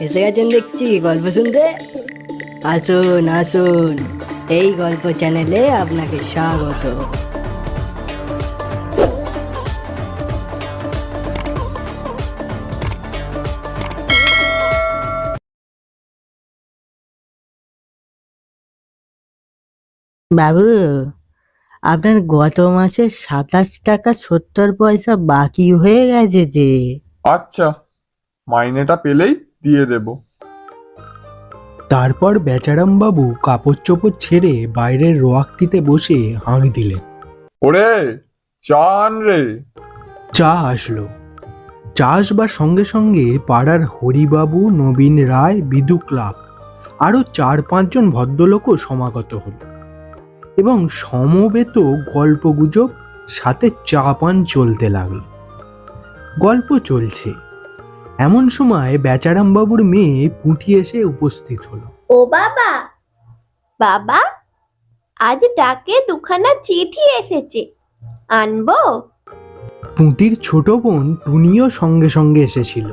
এসে গেছেন দেখছি গল্প শুনতে। আসুন আসুন, এই গল্প চ্যানেলে আপনাকে স্বাগত। বাবু, আপনার গত মাসে 27 টাকা 70 পয়সা বাকি হয়ে গেছে যে। আচ্ছা, মাইনেটা পেলেই দিয়ে দেব। তারপর বেচারামবাবু কাপড় চোপড় ছেড়ে বাইরের রোয়াকটিতে বসে হাঁক দিলেন। ওরে চান রে। চা আসলো। চা আসবার সঙ্গে সঙ্গে পাড়ার হরিবাবু, নবীন রায়, বিদু ক্লাব আরো 4-5 জন ভদ্রলোকও সমাগত হলো এবং সমবেত গল্পগুজব সাথে চা পান চলতে লাগলো। গল্প চলছে, এমন সময় বেচারামবাবুর মেয়ে পুঁটি এসে উপস্থিত হলো। ও বাবা, বাবা, আজ ডাকে দুখানা চিঠি এসেছে, আনবো? পুঁটির ছোট বোন টুনিও সঙ্গে সঙ্গে এসেছিল।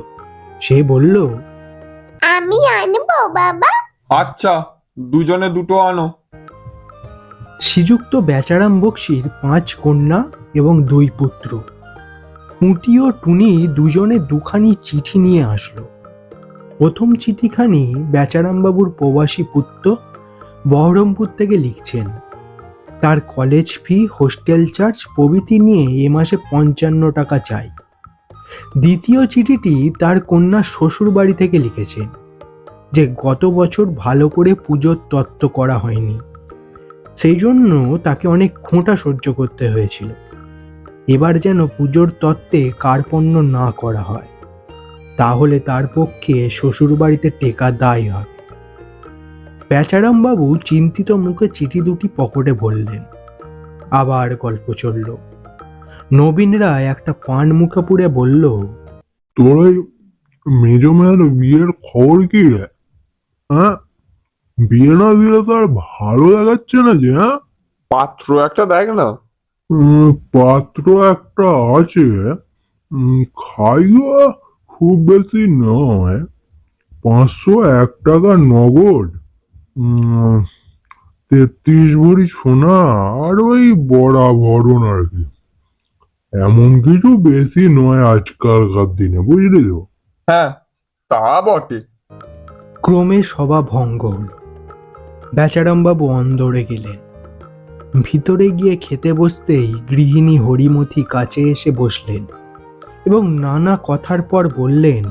সে বলল, আমি আনবো বাবা। আচ্ছা, দুজনে দুটো আনো। শ্রীযুক্ত বেচারাম বক্সির 5 কন্যা এবং 2 পুত্র। পুঁটি ও টুনি দুজনে দুখানি চিঠি নিয়ে আসলো। প্রথম চিঠিখানি বেচারামবাবুর প্রবাসী পুত্র বহরমপুর থেকে লিখছেন। তার কলেজ ফি, হোস্টেল চার্জ প্রভৃতি নিয়ে এ মাসে 55 টাকা চাই। দ্বিতীয় চিঠিটি তার কন্যা শ্বশুর বাড়ি থেকে লিখেছেন যে গত বছর ভালো করে পুজোর তত্ত্ব করা হয়নি, সেই জন্য তাকে অনেক খোঁটা সহ্য করতে হয়েছিল। এবার যেন পুজোর তত্ত্বে কার্পণ্য না করা হয়, তাহলে তার পক্ষে শ্বশুর বাড়িতে টেকা দায় হয়। বেচারামবাবু চিন্তিত মুখে চিঠি দুটি পকেটে ভরলেন। আবার গল্প চলল। নবীন রায় একটা পান মুখে পুড়ে বলল, তোর ওই মেজ মেয়ের বিয়ের খবর কি রে? হ্যাঁ, বিয়ে না দিলে তো আর ভালো দেখাচ্ছে না যে। হ্যাঁ, পাত্র একটা দেখ না। পাত্র একটা আছে, খাইও খুব বেশি নয়, 501 টাকা নগদ, 33 ভরি সোনা আর ওই বরাবরণ আর কি। এমন কিছু বেশি নয় আজকালকার দিনে, বুঝলি তো? হ্যাঁ, তা বটে। ক্রমে সভা ভঙ্গ হল। বেচারামবাবু অন্দরে গেলেন। ভিতরে গিয়ে খেতে বসতেই গৃহিণী হরিমতি কাছে এসে বসলেন এবং নানা কথার পর বললেন,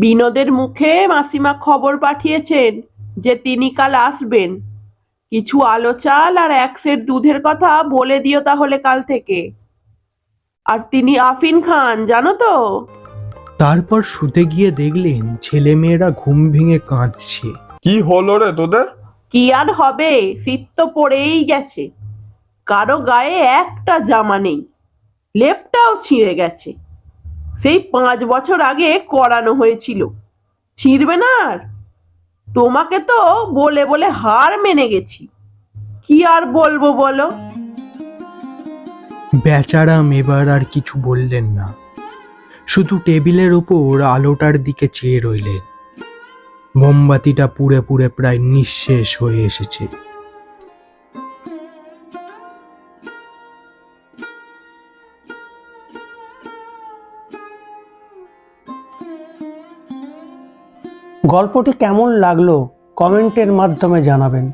বিনোদের মুখে মাসিমা খবর পাঠিয়েছেন যে তিনি কাল আসবেন। কিছু আলো চাল আর 1 সের দুধের কথা বলে দিও তাহলে কাল থেকে। আর তিনি আফিন খান, জানো তো? তারপর শুতে গিয়ে দেখলেন ছেলেমেয়েরা ঘুম ভেঙে কাঁদছে। কি হলো রে তোদের? কি আর হবে, শীত তো পড়েই গেছে। কারো গায়ে একটা জামা নেই, লেপটাও ছিঁড়ে গেছে। সেই 5 বছর আগে করানো হয়েছিল, ছিঁড়বে না আর? তোমাকে তো বলে বলে হার মেনে গেছি, কি আর বলবো বলো? বেচারাম এবার আর কিছু বললেন না, শুধু টেবিলের উপর আলোটার দিকে চেয়ে রইলেন। মোমবাতিটা পুড়ে পুড়ে প্রায় নিঃশেষ হয়ে এসেছে। গল্পটি কেমন লাগলো কমেন্টের মাধ্যমে জানাবেন।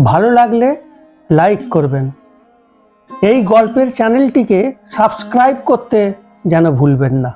ভালো লাগলে লাইক করবেন। এই গল্পের চ্যানেলটিকে সাবস্ক্রাইব করতে যেন ভুলবেন না।